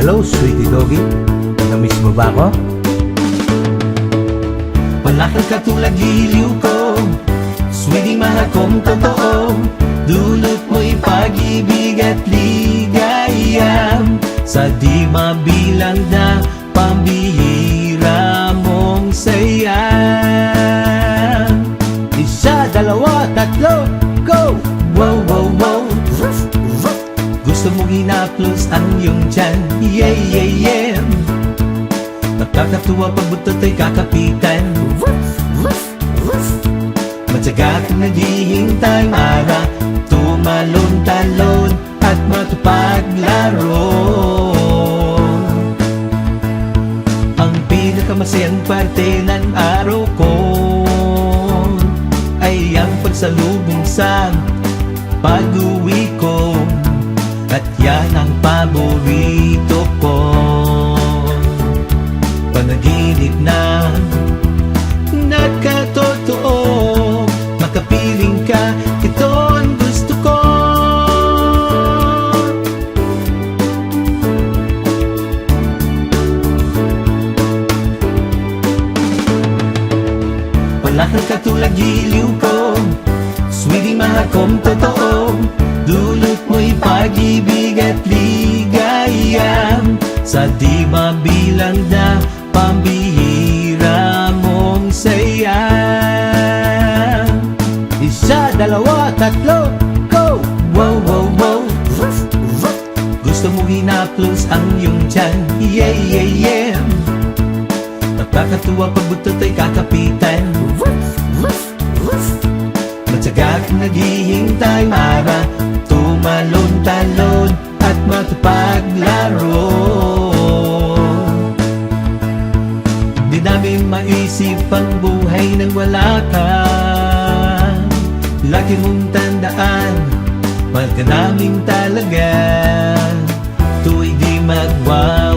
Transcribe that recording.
Hello, sweetie doggy. Namiss mo ba ako? Wala kang katulad giliw ko, sweetie mahal kong totoo. Dulot mo'y pag-ibig at ligaya, sa di mabilang na pambihira mong saya. Isa, dalawa, tatlo, go! Wow, wow, wow. Gusto mong hinaplos ang iyong tiyan, yeah, yeah, yeah. Nakakatuwa pag butot ay kakapitan. Matyaga kang naghihintay para tumalon-talon at matupaglaro. Ang pinakamasayang parte ng araw ko ay ang pagsalubong sa pag-uwi ko, at yan ang paborito ko. Panaginip na nagkatotoo, makapiling ka, ito ang gusto ko. Wala kang katulad giliw ko, sweetie mahal kong totoo. Dulot mo'y pag-ibig at ligaya, sa di mabilang na pambihira mong saya. Isa, dalawa, tatlo, go! Wow, wow, wow. Gusto mong hinaplos ang iyong tiyan, yeah, yeah, yeah. Nakakatuwa pag butot ay kakapitan. Matyaga kang naghihintay para tumalon-talon at matupaglaro. Di namin maisip ang buhay nang wala ka. Lagi mong tandaan, mahal ka namin talaga. Tuwa'y di magwawa.